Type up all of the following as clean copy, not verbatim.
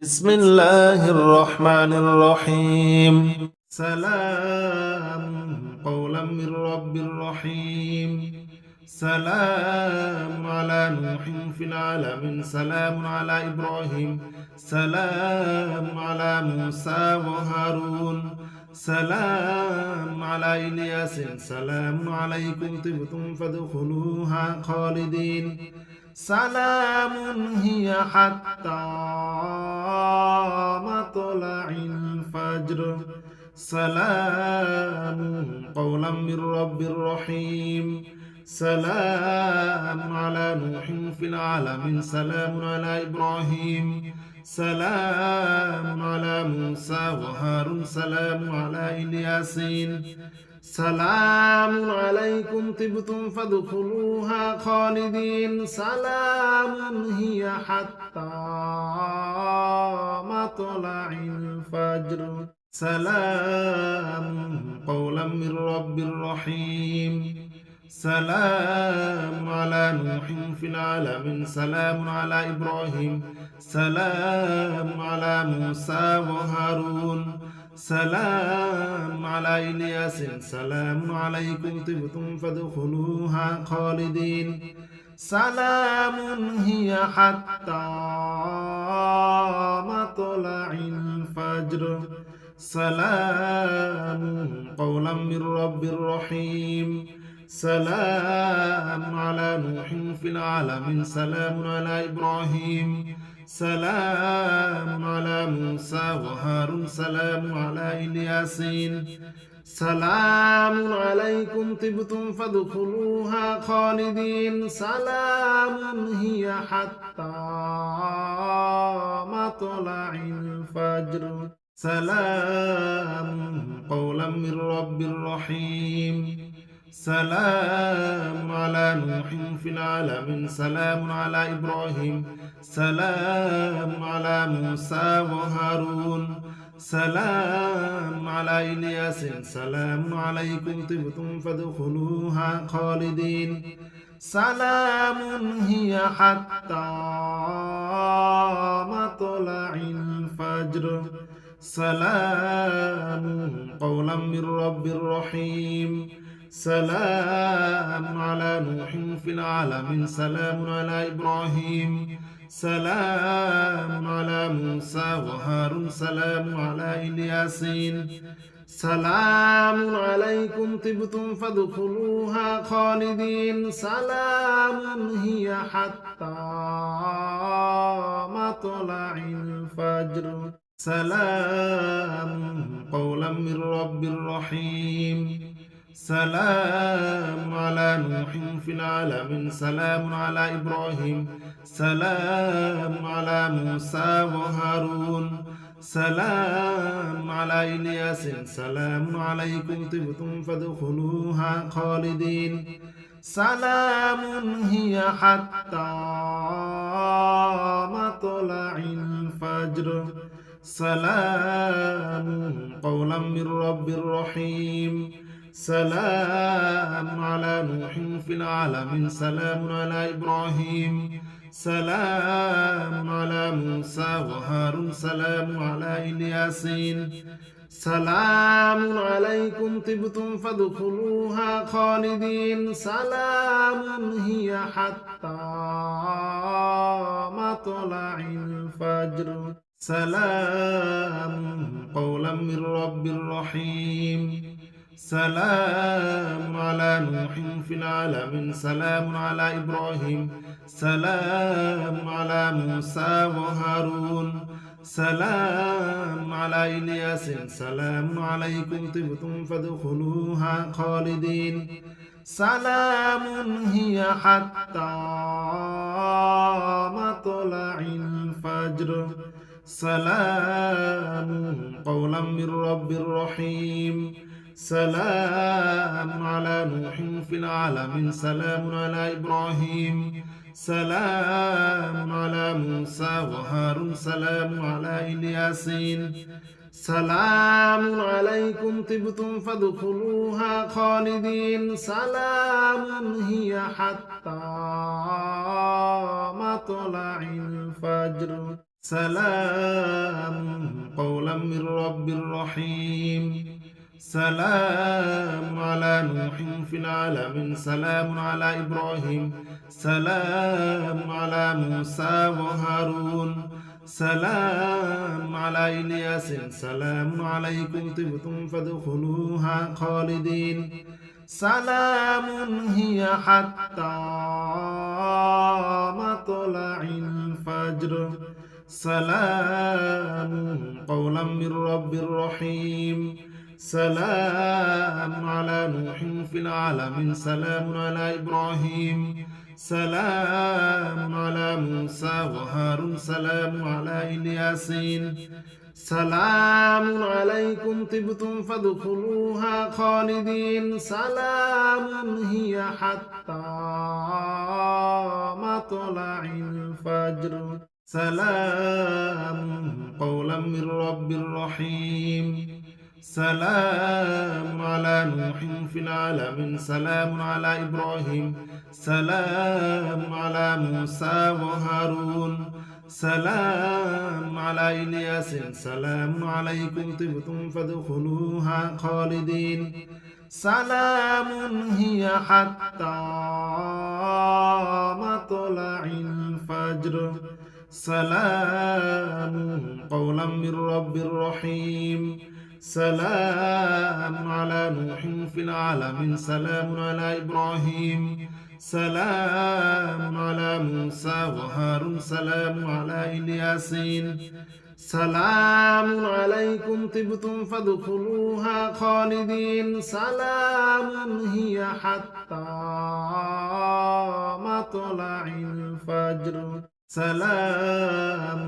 بسم الله الرحمن الرحيم. سلام قولا من رب رحيم. سلام على نوح في العالمين. سلام على إبراهيم. سلام على موسى وهارون. سلام على إلياس. سلام عليكم طبتم فادخلوها خالدين. سلام هي حتى مطلع الفجر. سلام قولا من رب رحيم. سلام على نوح في العالمين. سلام على إبراهيم. سلام على موسى وهارون. سلام على إلياسين. سلام عليكم طبتم فادخلوها خالدين. سلام هي حتى مطلع الفجر. سلام قولا من رب رحيم. سلام على نوح في العالمين. سلام على إبراهيم. سلام على موسى وهارون. سلام على إلياس. سلام عليكم طبتم فادخلوها خالدين. سلام هي حتى مطلع الفجر. سلام قولا من رب رحيم. سلام على نوح في العالمين. سلام على إبراهيم. سلام على موسى وهارون. سلام على إلياسين. سلام عليكم طبتم فادخلوها خالدين. سلام هي حتى مطلع الفجر. سلام قولا من رب رحيم. سلام على نوح في العالمين. سلام على إبراهيم. سلام على موسى وهارون. سلام على إلياس. سلام عليكم طبتم فادخلوها خالدين. سلام هي حتى مطلع الفجر. سلام قولا من رب رحيم. سلام على نوح في العالمين. سلام على إبراهيم. سلام على موسى وهارون. سلام على إلياسين. سلام عليكم طبتم فادخلوها خالدين. سلام هي حتى مطلع الفجر. سلام قولا من رب رحيم. سلام على نوح في العالمين. سلام على إبراهيم. سلام على موسى وهارون. سلام على إلياس. سلام عليكم طبتم فادخلوها خالدين. سلام هي حتى مطلع الفجر. سلام قولا من رب رحيم. سلام على نوح في العالمين. سلام على إبراهيم. سلام على موسى وهارون. سلام على إلياسين. سلام عليكم طبتم فادخلوها خالدين. سلام هي حتى مطلع الفجر. سلام قولا من رب رحيم. سلام على نوح في العالمين. سلام على إبراهيم. سلام على موسى وهارون. سلام على إلياس. سلام عليكم طبتم فادخلوها خالدين. سلام هي حتى مطلع الفجر. سلام قولا من رب رحيم. سلام على نوح في العالمين. سلام على إبراهيم. سلام على موسى وهارون. سلام على إلياسين. سلام عليكم طبتم فادخلوها خالدين. سلام هي حتى مطلع الفجر. سلام قولا من رب رحيم سلام على نوح في العالمين سلام على إبراهيم سلام على موسى وهارون سلام على إلياس سلام عليكم طبتم فادخلوها خالدين سلام هي حتى مطلع الفجر سلام قولا من رب رحيم سلام على نوح في العالمين سلام على إبراهيم سلام على موسى وهارون سلام على إلياسين سلام عليكم طبتم فادخلوها خالدين سلام هي حتى مطلع الفجر سلام قولا من رب رحيم سلام على نوح في العالمين سلام على إبراهيم سلام على موسى وهارون سلام على إلياس سلام عليكم طبتم فادخلوها خالدين سلام هي حتى مطلع الفجر سلام قولا من رب رحيم سلام على نوح في العالمين سلام على إبراهيم سلام على موسى وهارون سلام على إلياسين سلام عليكم طبتم فادخلوها خالدين سلام هي حتى مطلع الفجر سلام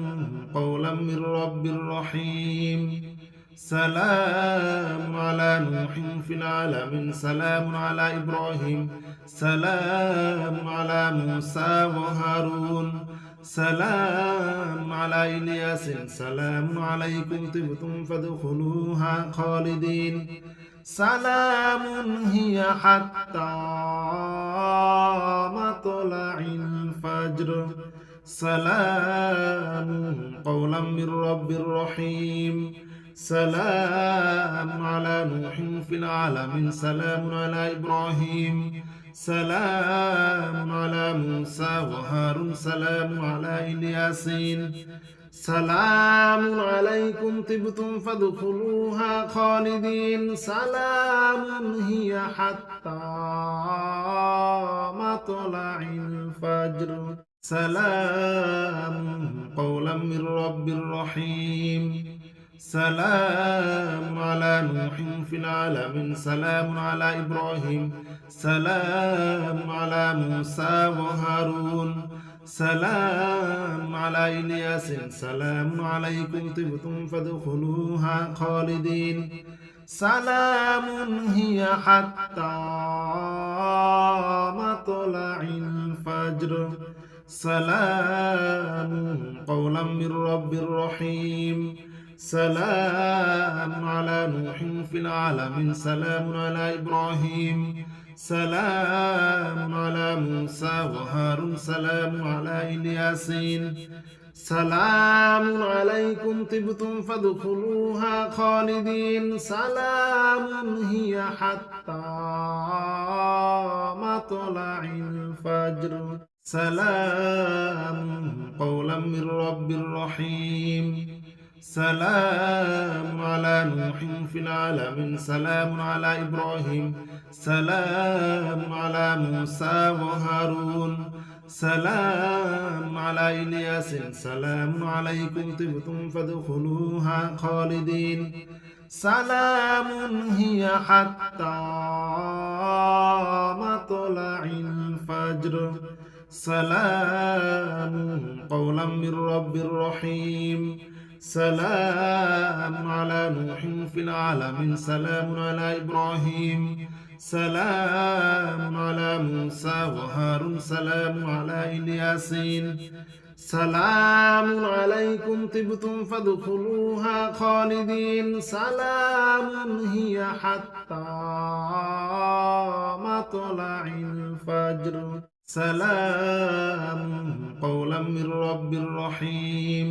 قولا من رب رحيم سلام على نوح في العالمين سلام على إبراهيم سلام على موسى وهارون سلام على إلياس سلام عليكم طبتم فادخلوها خالدين سلام هي حتى مطلع الفجر سلام قولا من رب رحيم سلام على نوح في العالمين سلام على إبراهيم سلام على موسى وهارون سلام على إلياسين سلام عليكم طبتم فادخلوها خالدين سلام هي حتى مطلع الفجر سلام قولا من رب رحيم سلام على نوح في العالمين سلام على إبراهيم سلام على موسى وهارون سلام على إلياس سلام عليكم طبتم فادخلوها خالدين سلام هي حتى مطلع الفجر سلام قولا من رب رحيم سلام على نوح في العالمين سلام على إبراهيم سلام على موسى وهارون سلام على إلياسين سلام عليكم طبتم فادخلوها خالدين سلام هي حتى مطلع الفجر سلام قولا من رب رحيم سلام على نوح في العالمين سلام على إبراهيم سلام على موسى وهارون سلام على إلياس سلام عليكم طبتم فادخلوها خالدين سلام هي حتى مطلع الفجر سلام قولا من رب رحيم سلام على نوح في العالمين سلام على إبراهيم سلام على موسى وهارون سلام على إلياسين سلام عليكم طبتم فادخلوها خالدين سلام هي حتى مطلع الفجر سلام قولا من رب رحيم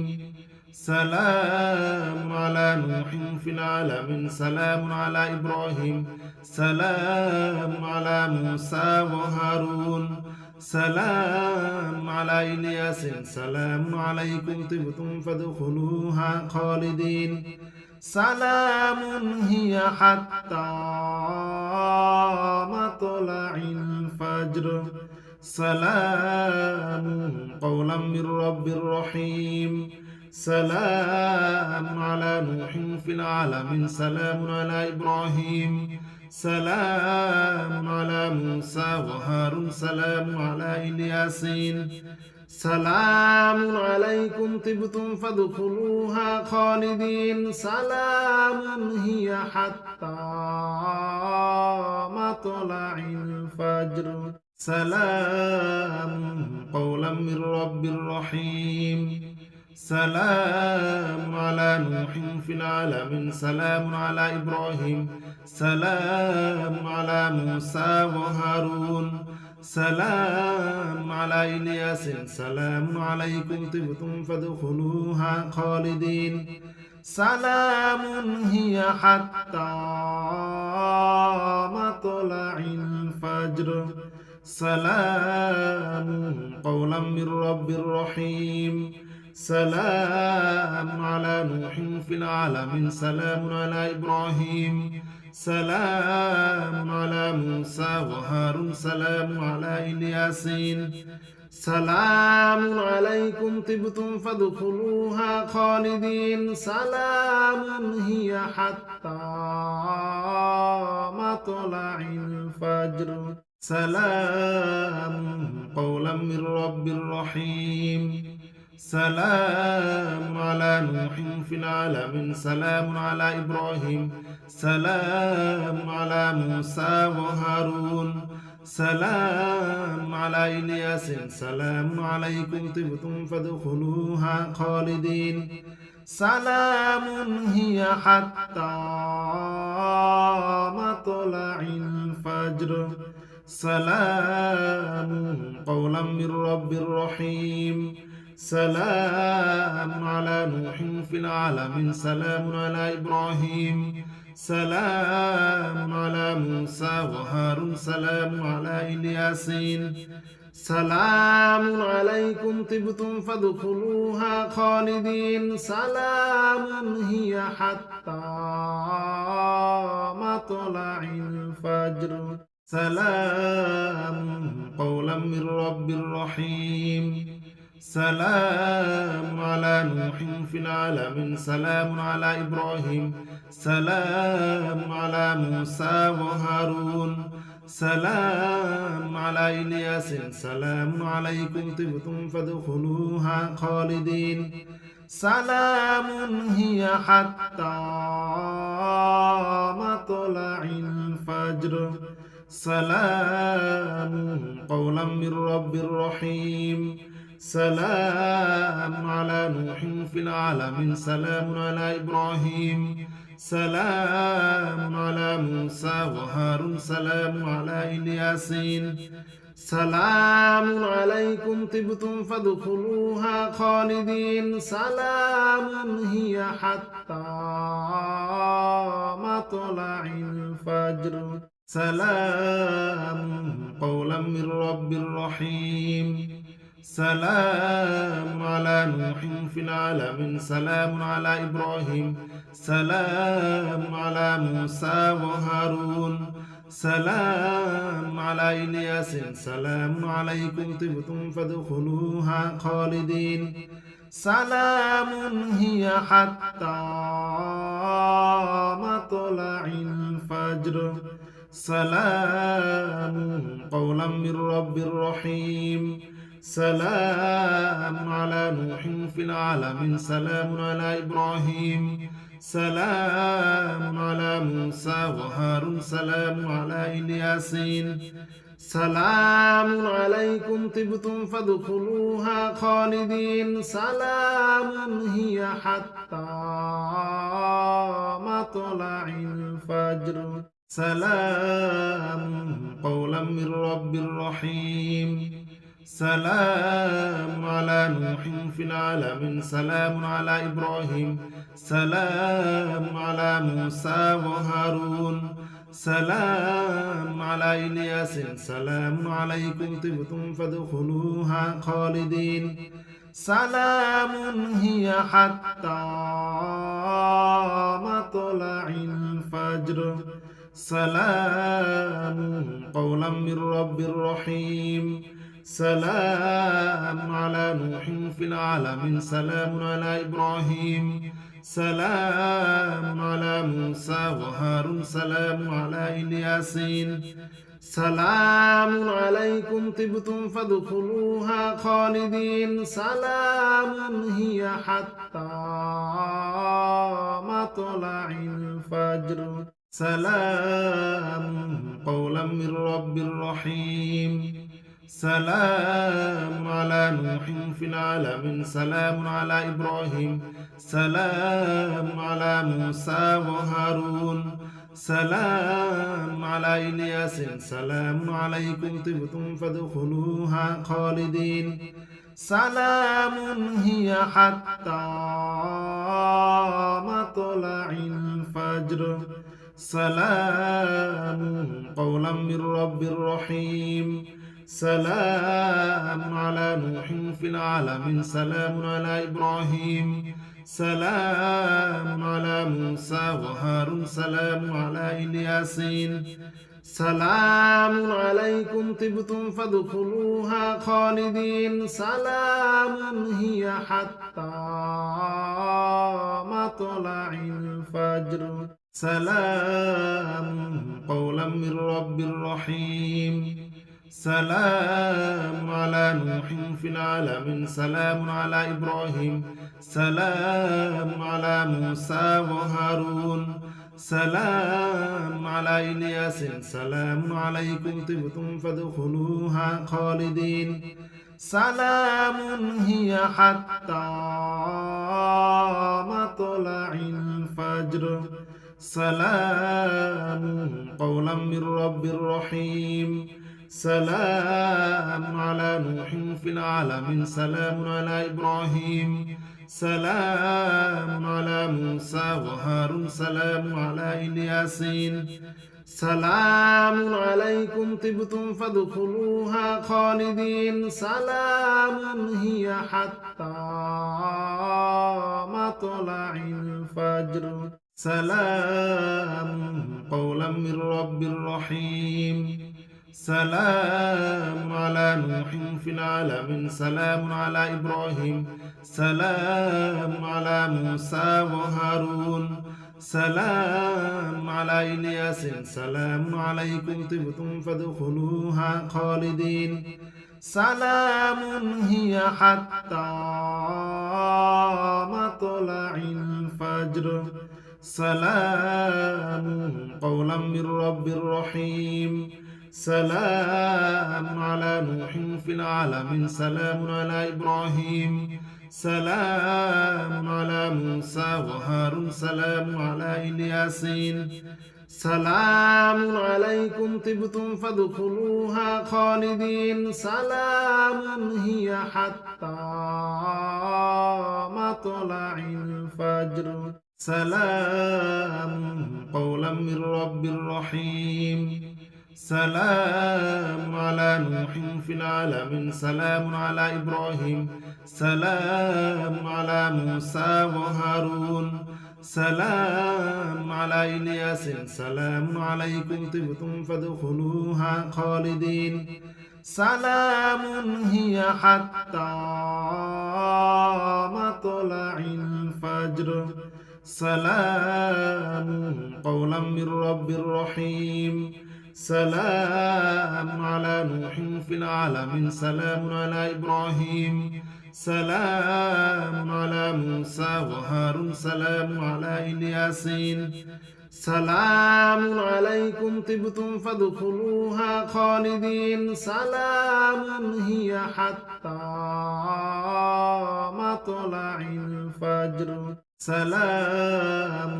سلام على نوح في العالمين سلام على إبراهيم سلام على موسى وهارون سلام على إلياس سلام عليكم طبتم فادخلوها خالدين سلام هي حتى مطلع الفجر سلام قولا من رب رحيم سلام على نوح في العالمين سلام على إبراهيم سلام على موسى وهارون سلام على إلياسين سلام عليكم طبتم فادخلوها خالدين سلام هي حتى مطلع الفجر سلام قولا من رب رحيم سلام على نوح في العالمين سلام على إبراهيم سلام على موسى وهارون سلام على إلياس سلام عليكم طبتم فادخلوها خالدين سلام هي حتى مطلع الفجر سلام قولا من رب رحيم سلام على نوح في العالمين سلام على إبراهيم سلام على موسى وهارون سلام على إلياسين سلام عليكم طبتم فادخلوها خالدين سلام هي حتى مطلع الفجر سلام قولا من رب رحيم سلام على نوح في العالمين سلام على إبراهيم سلام على موسى وهارون سلام على إلياس سلام عليكم طبتم فادخلوها خالدين سلام هي حتى مطلع الفجر سلام قولا من رب رحيم سلام على نوح في العالمين سلام على إبراهيم سلام على موسى وهارون سلام على إلياسين سلام عليكم طبتم فادخلوها خالدين سلام هي حتى مطلع الفجر سلام قولا من رب رحيم سلام على نوح في العالمين سلام على إبراهيم سلام على موسى وهارون سلام على إلياس سلام عليكم طبتم فادخلوها خالدين سلام هي حتى مطلع الفجر سلام قولا من رب رحيم سلام على نوح في العالمين سلام على إبراهيم سلام على موسى وهارون سلام على إلياسين سلام عليكم طبتم فادخلوها خالدين سلام هي حتى مطلع الفجر سلام قولا من رب رحيم سلام على نوح في العالمين سلام على إبراهيم سلام على موسى وهارون سلام على إلياس سلام عليكم طبتم فادخلوها خالدين سلام هي حتى مطلع الفجر سلام قولا من رب رحيم سلام على نوح في العالمين سلام على إبراهيم سلام على موسى وهارون سلام على إلياسين سلام عليكم طبتم فادخلوها خالدين سلام هي حتى مطلع الفجر سلام قولا من رب رحيم سلام على نوح في العالمين سلام على إبراهيم سلام على موسى وهارون سلام على إلياس سلام عليكم طبتم فادخلوها خالدين سلام هي حتى مطلع الفجر سلام قولا من رب رحيم سلام على نوح في العالمين سلام على إبراهيم سلام على موسى وهارون سلام على إلياسين سلام عليكم طبتم فادخلوها خالدين سلام هي حتى مطلع الفجر سلام قولا من رب رحيم سلام على نوح في العالمين سلام على إبراهيم سلام على موسى وهارون سلام على إلياس سلام عليكم طبتم فادخلوها خالدين سلام هي حتى مطلع الفجر سلام قولا من رب رحيم سلام على نوح في العالمين سلام على إبراهيم سلام على موسى وهارون سلام على إلياسين سلام عليكم طبتم فادخلوها خالدين سلام هي حتى مطلع الفجر سلام قولا من رب رحيم سلام على نوح في العالمين سلام على إبراهيم سلام على موسى وهارون سلام على إلياس سلام عليكم طبتم فادخلوها خالدين سلام هي حتى مطلع الفجر سلام قولا من رب رحيم سلام على نوح في العالمين سلام على إبراهيم سلام على موسى وهارون سلام على إلياسين سلام عليكم طبتم فادخلوها خالدين سلام هي حتى مطلع الفجر سلام قولا من رب رحيم سلام على نوح في العالمين سلام على إبراهيم سلام على موسى وهارون سلام على إلياس سلام عليكم طبتم فادخلوها خالدين سلام هي حتى مطلع الفجر سلام قولا من رب رحيم سلام على نوح في العالمين سلام على إبراهيم سلام على موسى وهارون سلام على إلياسين سلام عليكم طبتم فادخلوها خالدين سلام هي حتى مطلع الفجر سلام قولا من رب رحيم سلام على نوح في العالمين سلام على إبراهيم سلام على موسى وهارون سلام على إلياس سلام عليكم طبتم فادخلوها خالدين سلام هي حتى مطلع الفجر سلام قولا من رب رحيم سلام على نوح في العالمين سلام على إبراهيم سلام على موسى وهارون سلام على إلياسين سلام عليكم طبتم فادخلوها خالدين سلام هي حتى مطلع الفجر سلام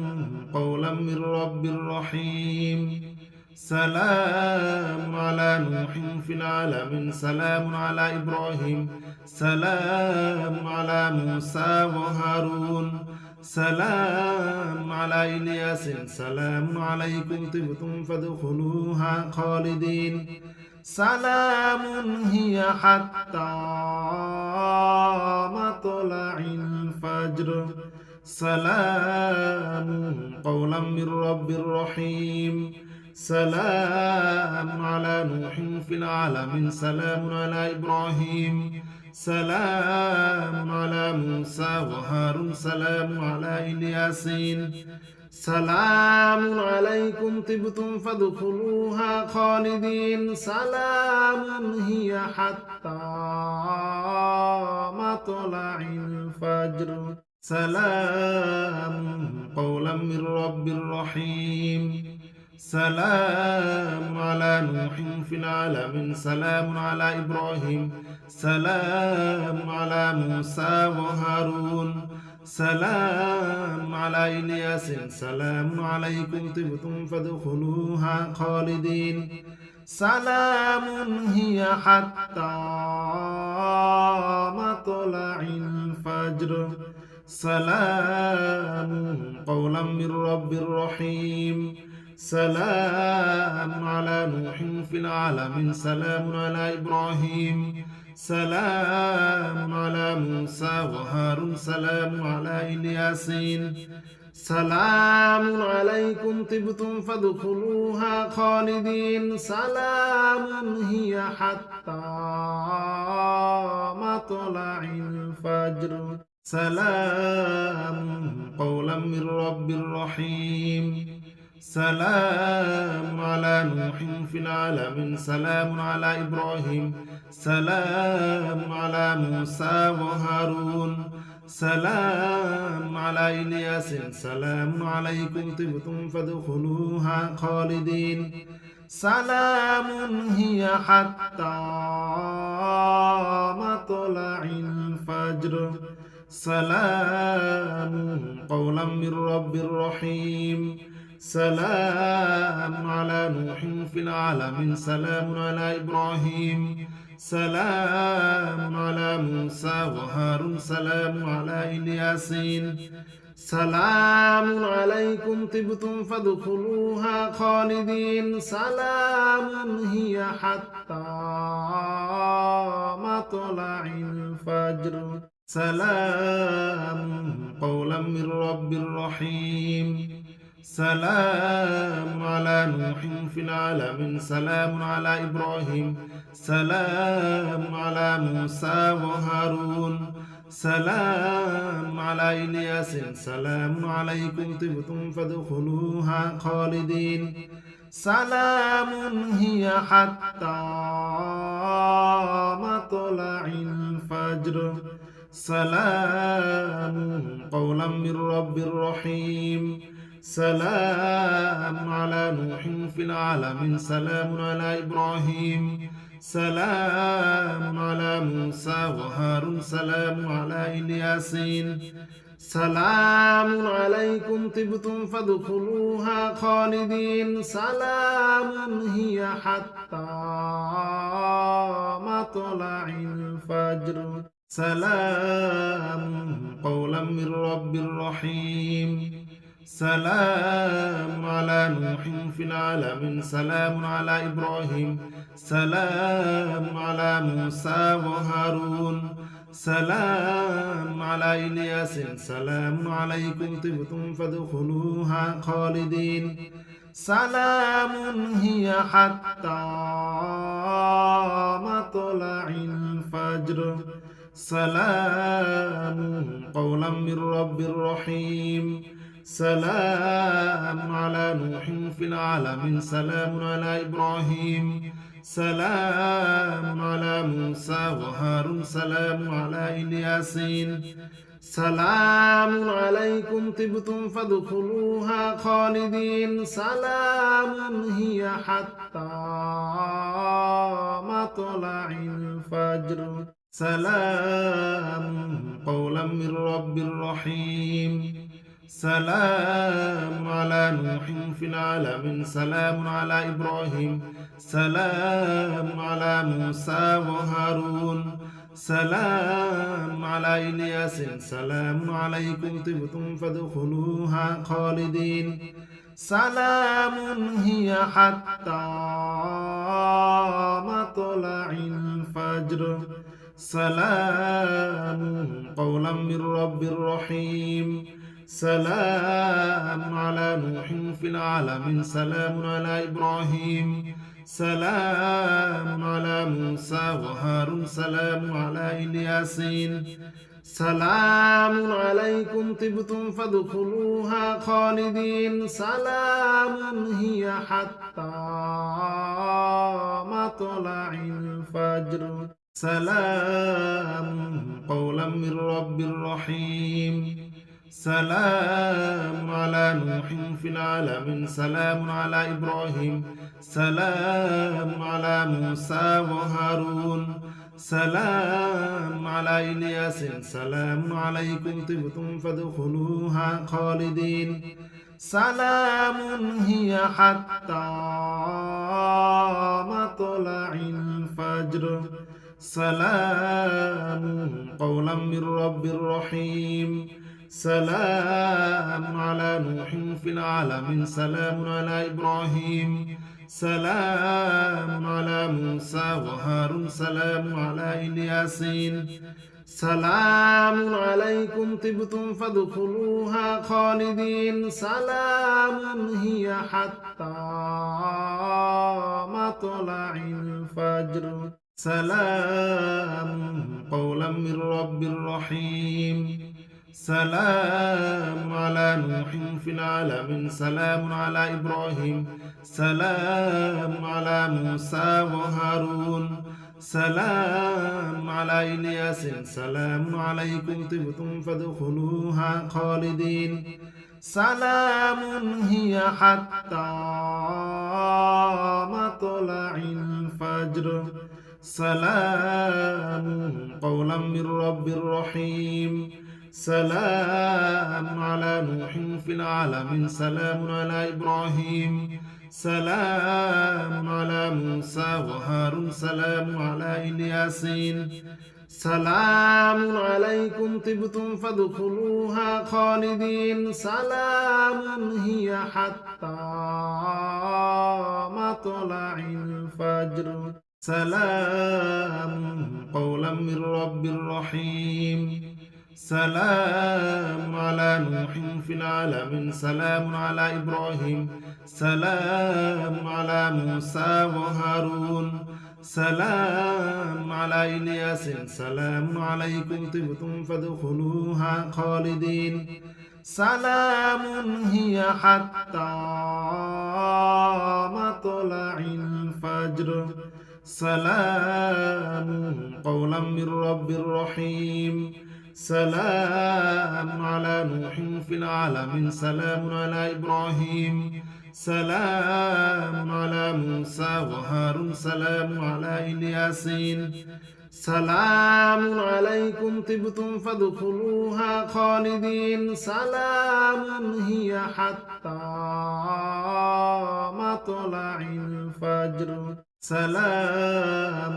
قولا من رب رحيم سلام على نوح في العالمين سلام على إبراهيم سلام على موسى وهارون سلام على إلياس سلام عليكم طبتم فادخلوها خالدين سلام هي حتى مطلع الفجر سلام قولا من رب رحيم سلام على نوح في العالمين سلام على إبراهيم سلام على موسى وهارون سلام على إلياسين سلام عليكم طبتم فادخلوها خالدين سلام هي حتى مطلع الفجر سلام قولا من رب رحيم سلام على نوح في العالمين سلام على إبراهيم سلام على موسى وهارون سلام على إلياس سلام عليكم طبتم فادخلوها خالدين سلام هي حتى مطلع الفجر سلام قولا من رب رحيم سلام على نوح في العالمين سلام على إبراهيم سلام على موسى وهارون سلام على إلياسين سلام عليكم طبتم فادخلوها خالدين سلام هي حتى مطلع الفجر سلام قولا من رب رحيم سلام على نوح في العالمين سلام على إبراهيم سلام على موسى وهارون سلام على إلياس سلام عليكم طبتم فادخلوها خالدين سلام هي حتى مطلع الفجر سلام قولا من رب رحيم سلام على نوح في العالمين سلام على إبراهيم سلام على موسى وهارون سلام على إلياسين سلام عليكم طبتم فادخلوها خالدين سلام هي حتى مطلع الفجر سلام قولا من رب رحيم سلام على نوح في العالمين سلام على إبراهيم سلام على موسى وهارون سلام على إلياس سلام عليكم طبتم فادخلوها خالدين سلام هي حتى مطلع الفجر سلام قولا من رب رحيم سلام على نوح في العالمين سلام على إبراهيم سلام على موسى وهارون سلام على إلياسين سلام عليكم طبتم فادخلوها خالدين سلام هي حتى مطلع الفجر سلام قولا من رب رحيم سلام على نوح في العالمين سلام على إبراهيم سلام على موسى وهارون سلام على إلياس سلام عليكم طبتم فادخلوها خالدين سلام هي حتى مطلع الفجر سلام قولا من رب رحيم سلام على نوح في العالمين سلام على إبراهيم سلام على موسى وهارون سلام على إلياسين سلام عليكم طبتم فادخلوها خالدين سلام هي حتى مطلع الفجر سلام قولا من رب رحيم سلام على نوح في العالمين سلام على إبراهيم سلام على موسى وهارون سلام على إلياس سلام عليكم طبتم فادخلوها خالدين سلام هي حتى مطلع الفجر سلام قولا من رب رحيم سلام على نوح في العالمين سلام على إبراهيم سلام على موسى وهارون سلام على إلياسين سلام عليكم طبتم فادخلوها خالدين سلام هي حتى مطلع الفجر سلام قولا من رب رحيم سلام على نوح في العالمين سلام على إبراهيم سلام على موسى وهارون سلام على إلياس سلام عليكم طبتم فادخلوها خالدين سلام هي حتى مطلع الفجر سلام قولا من رب رحيم سلام على نوح في العالمين سلام على إبراهيم سلام على موسى وهارون سلام على إلياسين سلام عليكم طبتم فادخلوها خالدين سلام هي حتى مطلع الفجر سلام قولا من رب رحيم سلام على نوح في العالمين سلام على إبراهيم سلام على موسى وهارون سلام على إلياس سلام عليكم طبتم فادخلوها خالدين سلام هي حتى مطلع الفجر سلام قولا من رب رحيم سلام على نوح في العالمين سلام على إبراهيم سلام على موسى وهارون سلام على إلياسين سلام عليكم طبتم فادخلوها خالدين سلام هي حتى مطلع الفجر سلام قولا من رب رحيم سلام على نوح في العالمين سلام على إبراهيم سلام على موسى وهارون سلام على إلياس سلام عليكم طبتم فادخلوها خالدين سلام هي حتى مطلع الفجر سلام قولا من رب رحيم سلام على نوح في العالمين سلام على إبراهيم سلام على موسى وهارون سلام على إلياسين سلام عليكم طبتم فادخلوها خالدين سلام هي حتى مطلع الفجر سلام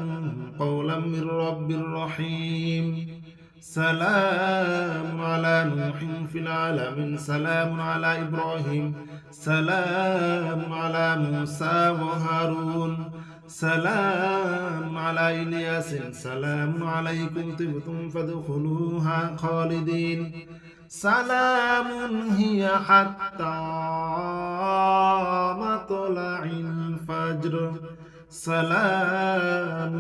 قولا من رب رحيم سلام على نوح في العالمين سلام على إبراهيم سلام على موسى وهارون سلام على إلياس سلام عليكم طبتم فادخلوها خالدين سلام هي حتى مطلع الفجر سلام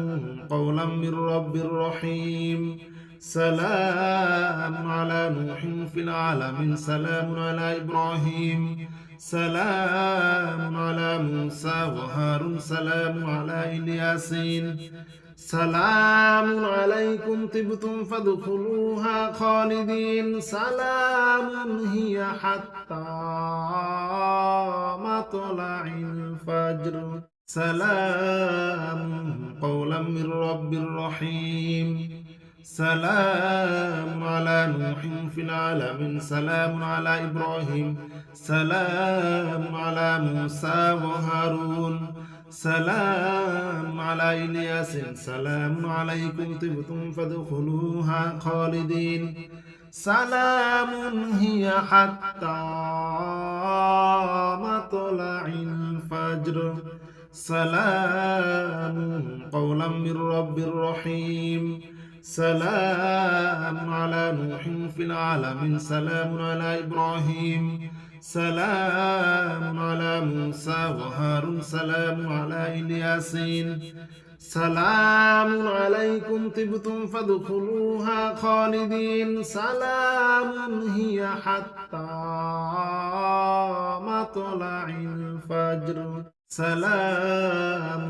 قولا من رب رحيم سلام على نوح في العالمين سلام على إبراهيم سلام على موسى وهارون سلام على إلياسين سلام عليكم طبتم فادخلوها خالدين سلام هي حتى مطلع الفجر سلام قولا من رب رحيم سلام على نوح في العالمين سلام على إبراهيم سلام على موسى وهارون سلام على إلياس سلام عليكم طبتم فادخلوها خالدين سلام هي حتى مطلع الفجر سلام قولا من رب رحيم سلام على نوح في العالمين سلام على إبراهيم سلام على موسى وهارون سلام على إلياسين سلام عليكم طبتم فادخلوها خالدين سلام هي حتى مطلع الفجر سلام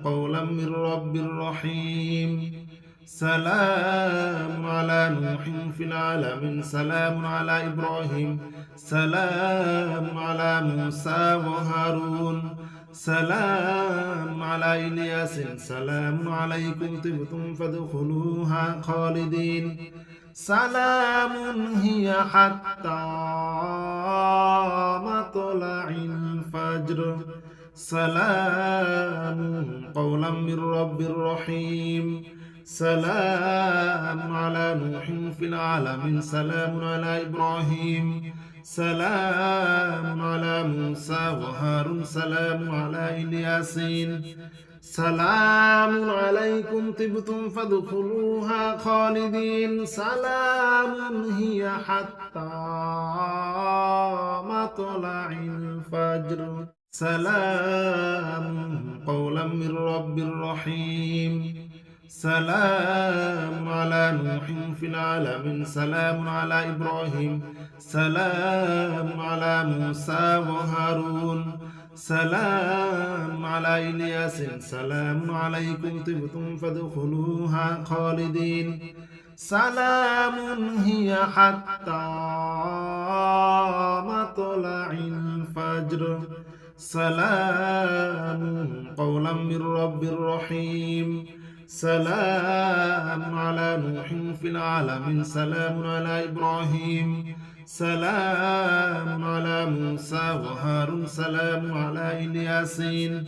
قولا من رب رحيم سلام على نوح في العالمين سلام على إبراهيم سلام على موسى وهارون سلام على إلياس سلام عليكم طبتم فادخلوها خالدين سلام هي حتى مطلع الفجر سلام قولا من رب رحيم سلام على نوح في العالمين سلام على إبراهيم سلام على موسى وهارون سلام على إلياسين سلام عليكم طبتم فادخلوها خالدين سلام هي حتى مطلع الفجر سلام قولا من رب رحيم سلام على نوح في العالمين سلام على إبراهيم سلام على موسى وهارون سلام على إلياس سلام عليكم طبتم فادخلوها خالدين سلام هي حتى مطلع الفجر سلام قولا من رب رحيم سلام على نوح في العالمين سلام على إبراهيم سلام على موسى وهارون سلام على إلياسين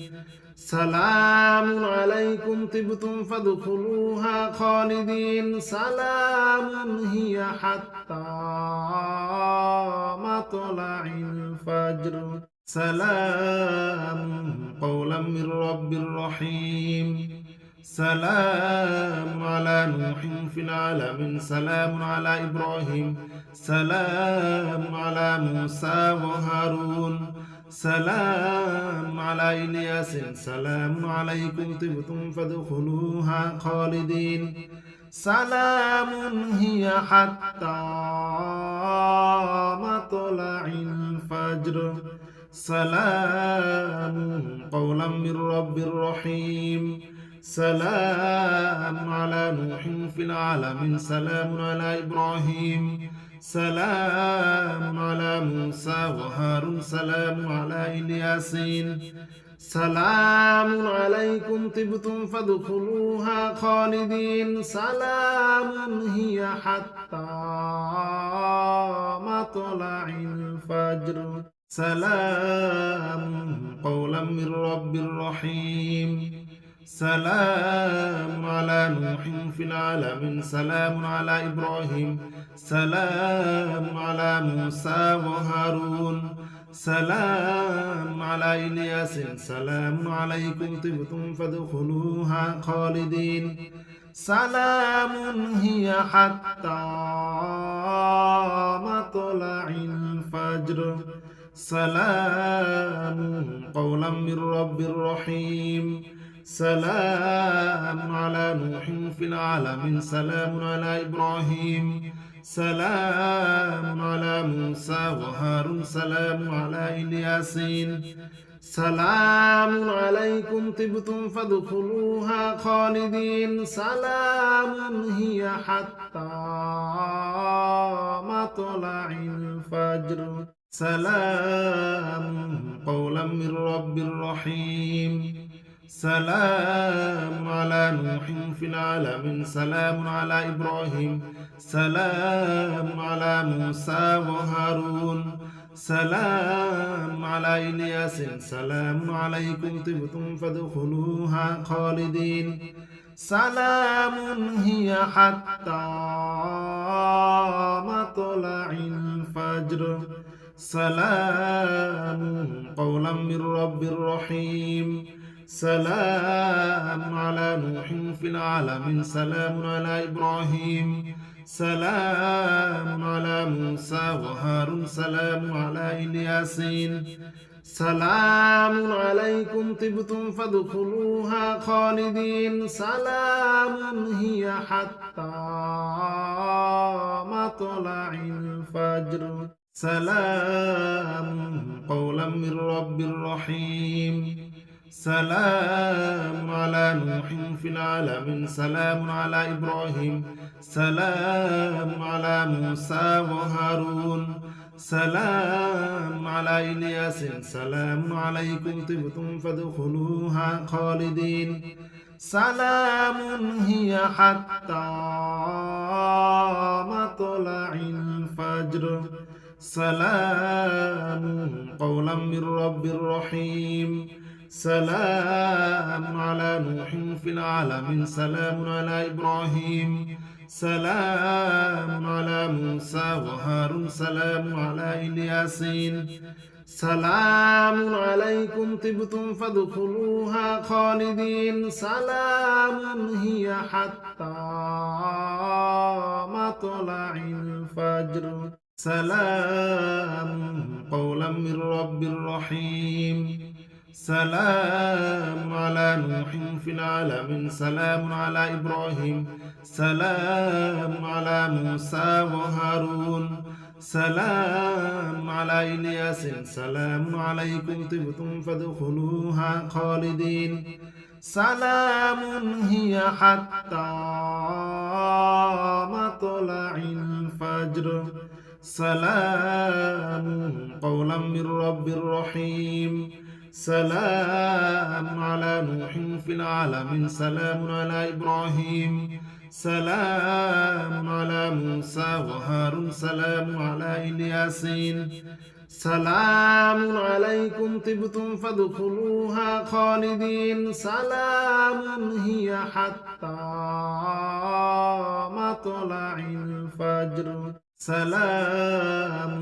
سلام عليكم طبتم فادخلوها خالدين سلام هي حتى مطلع الفجر سلام قولا من رب رحيم سلام على نوح في العالمين سلام على إبراهيم سلام على موسى وهارون سلام على إلياس سلام عليكم طبتم فادخلوها خالدين سلام هي حتى مطلع الفجر سلام قولا من رب رحيم سلام على نوح في العالمين سلام على إبراهيم سلام على موسى وهارون سلام على إلياسين سلام عليكم طبتم فادخلوها خالدين سلام هي حتى مطلع الفجر سلام قولا من رب رحيم سلام على نوح في العالمين سلام على إبراهيم سلام على موسى وهارون سلام على إلياس سلام عليكم طبتم فادخلوها خالدين سلام هي حتى مطلع الفجر سلام قولا من رب رحيم سلام على نوح في العالمين سلام على إبراهيم سلام على موسى وهارون سلام على إلياسين سلام عليكم طبتم فادخلوها خالدين سلام هي حتى مطلع الفجر سلام قولا من رب رحيم سلام على نوح في العالمين سلام على إبراهيم سلام على موسى وهارون سلام على إلياس سلام عليكم طبتم فادخلوها خالدين سلام هي حتى مطلع الفجر سلام قولا من رب رحيم سلام على نوح في العالمين سلام على إبراهيم سلام على موسى وهارون سلام على إلياسين سلام عليكم طبتم فادخلوها خالدين سلام هي حتى مطلع الفجر سلام قولا من رب رحيم سلام على نوح في العالمين سلام على إبراهيم سلام على موسى وهارون سلام على إلياس سلام عليكم طبتم فادخلوها خالدين سلام هي حتى مطلع الفجر سلام قولا من رب رحيم سلام على نوح في العالمين سلام على إبراهيم سلام على موسى وهارون سلام على إلياسين سلام عليكم طبتم فادخلوها خالدين سلام هي حتى مطلع الفجر سلام قولا من رب رحيم سلام على نوح في العالمين سلام على إبراهيم سلام على موسى وهارون سلام على إلياس سلام عليكم طبتم فادخلوها خالدين سلام هي حتى مطلع الفجر سلام قولا من رب رحيم سلام على نوح في العالمين سلام على إبراهيم سلام على موسى وهارون سلام على إلياسين سلام عليكم طبتم فادخلوها خالدين سلام هي حتى مطلع الفجر سلام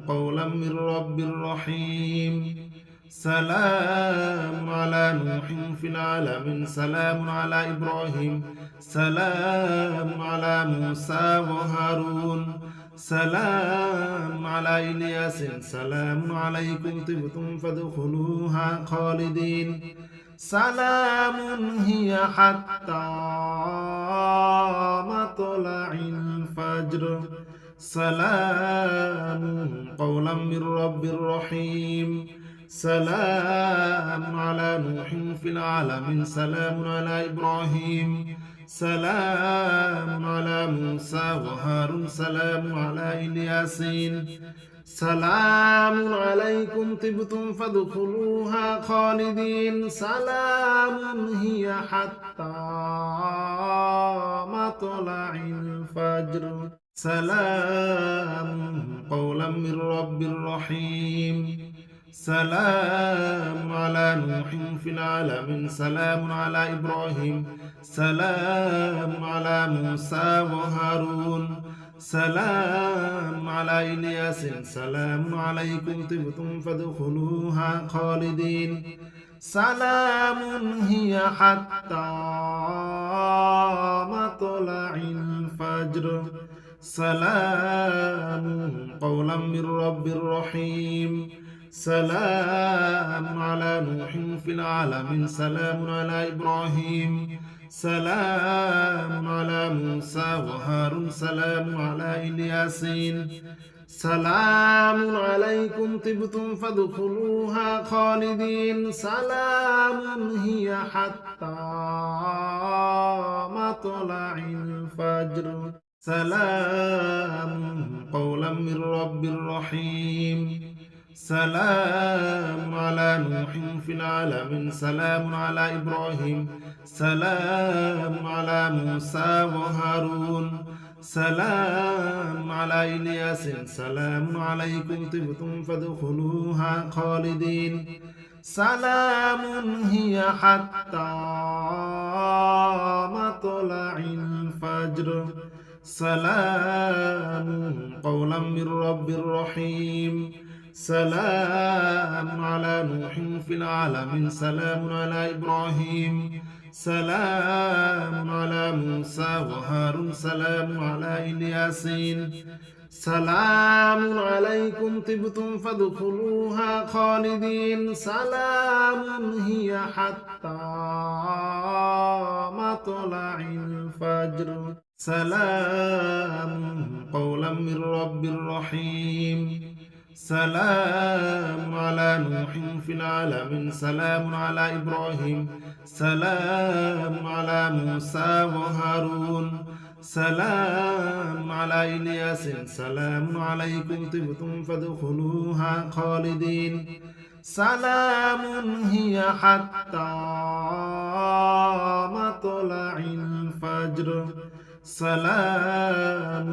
قولا من رب رحيم سلام على نوح في العالمين سلام على إبراهيم سلام على موسى وهارون سلام على إلياس سلام عليكم طبتم فادخلوها خالدين سلام هي حتى مطلع الفجر سلام قولا من رب رحيم سلام على نوح في العالمين سلام على إبراهيم سلام على موسى وهارون سلام على إلياسين سلام عليكم طبتم فادخلوها خالدين سلام هي حتى مطلع الفجر سلام قولا من رب رحيم سلام على نوح في العالمين سلام على إبراهيم سلام على موسى وهارون سلام على إلياس سلام عليكم طبتم فادخلوها خالدين سلام هي حتى مطلع الفجر سلام قولا من رب رحيم سلام على نوح في العالمين سلام على إبراهيم سلام على موسى وهارون سلام على إلياسين سلام عليكم طبتم فادخلوها خالدين سلام هي حتى مطلع الفجر سلام قولا من رب رحيم سلام على نوح في العالمين سلام على إبراهيم سلام على موسى وهارون سلام على إلياس سلام عليكم طبتم فادخلوها خالدين سلام هي حتى مطلع الفجر سلام قولا من رب رحيم سلام على نوح في العالمين سلام على إبراهيم سلام على موسى وهارون سلام على إلياسين سلام عليكم طبتم فادخلوها خالدين سلام هي حتى مطلع الفجر سلام قولا من رب رحيم سلام على نوح في العالمين سلام على إبراهيم سلام على موسى وهارون سلام على إلياس سلام عليكم طبتم فادخلوها خالدين سلام هي حتى مطلع الفجر سلام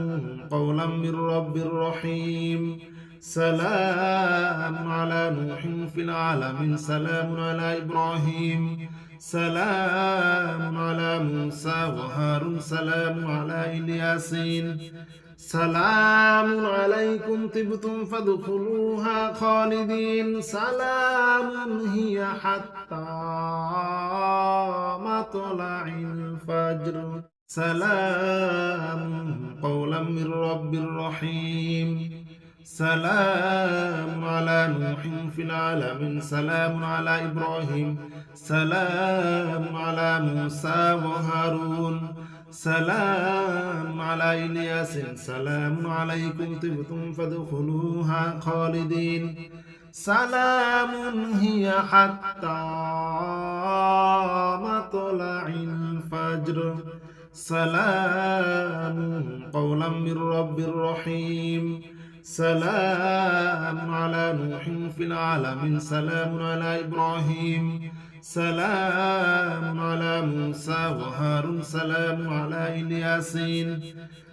قولا من رب رحيم سلام على نوح في العالمين سلام على إبراهيم سلام على موسى وهارون سلام على إلياسين سلام عليكم طبتم فادخلوها خالدين سلام هي حتى مطلع الفجر سلام قولا من رب رحيم سلام على نوح في العالمين سلام على إبراهيم سلام على موسى وهارون سلام على إلياس سلام عليكم طبتم فادخلوها خالدين سلام هي حتى مطلع الفجر سلام قولا من رب رحيم سلام على نوح في العالمين سلام على إبراهيم سلام على موسى وهارون سلام على إلياسين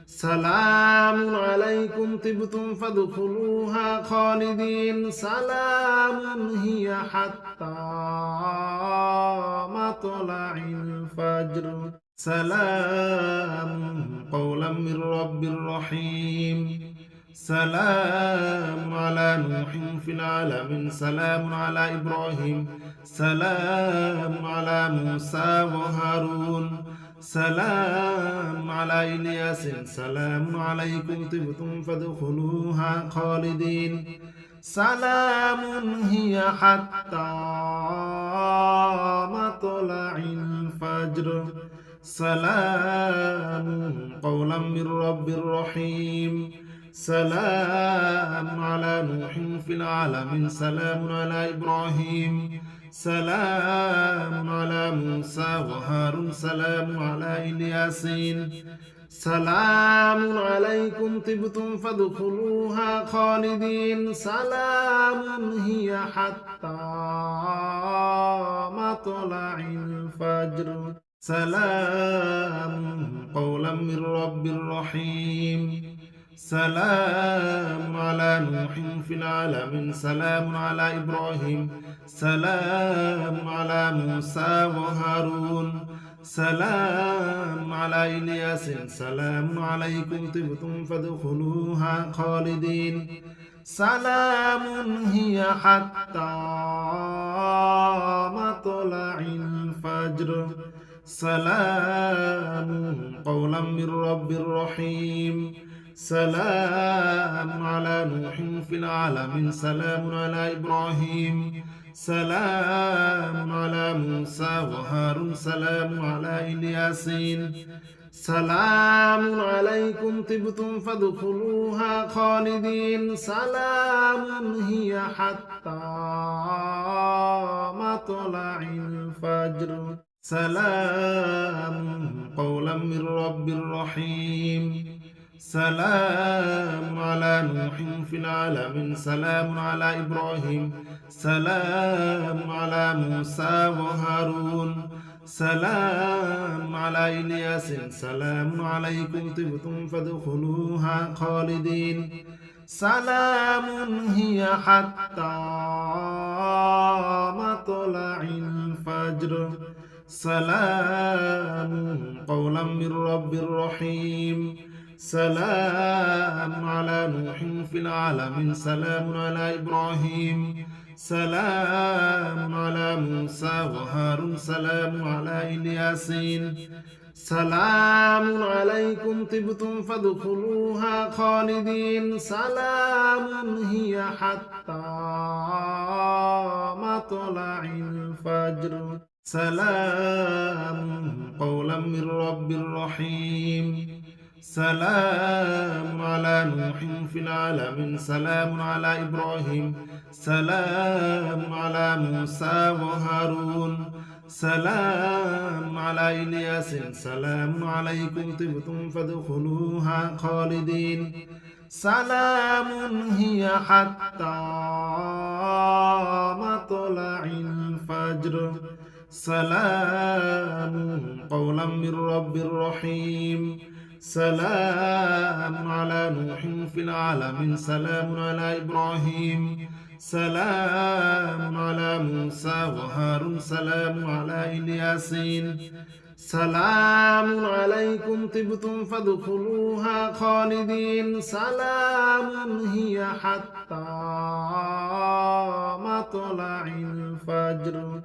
سلام عليكم طبتم فادخلوها خالدين سلام هي حتى مطلع الفجر سلام قولا من رب رحيم سلام على نوح في العالمين سلام على إبراهيم سلام على موسى وهارون سلام على إلياس سلام عليكم طبتم فادخلوها خالدين سلام هي حتى مطلع الفجر سلام قولا من رب رحيم سلام على نوح في العالمين سلام على إبراهيم سلام على موسى وهارون سلام على إلياسين سلام عليكم طبتم فادخلوها خالدين سلام هي حتى مطلع الفجر سلام قولا من رب رحيم سلام على نوح في العالمين سلام على إبراهيم سلام على موسى وهارون سلام على إلياس سلام عليكم طبتم فادخلوها خالدين سلام هي حتى مطلع الفجر سلام قولا من رب رحيم سلام على نوح في العالمين سلام على إبراهيم سلام على موسى وهارون سلام على إلياسين سلام عليكم طبتم فادخلوها خالدين سلام هي حتى مطلع الفجر سلام قولا من رب رحيم سلام على نوح في العالمين سلام على إبراهيم سلام على موسى وهارون سلام على إلياس سلام عليكم طبتم فادخلوها خالدين سلام هي حتى مطلع الفجر سلام قولا من رب رحيم سلام على نوح في العالمين سلام على إبراهيم سلام على موسى وهارون سلام على إلياسين سلام عليكم طبتم فادخلوها خالدين سلام هي حتى مطلع الفجر سلام قولا من رب رحيم سلام على نوح في العالمين سلام على إبراهيم سلام على موسى وهارون سلام على إلياس سلام عليكم طبتم فادخلوها خالدين سلام هي حتى مطلع الفجر سلام قولا من رب رحيم سلام على نوح في العالمين سلام على إبراهيم سلام على موسى وهارون سلام على إلياسين سلام عليكم طبتم فادخلوها خالدين سلام هي حتى مطلع الفجر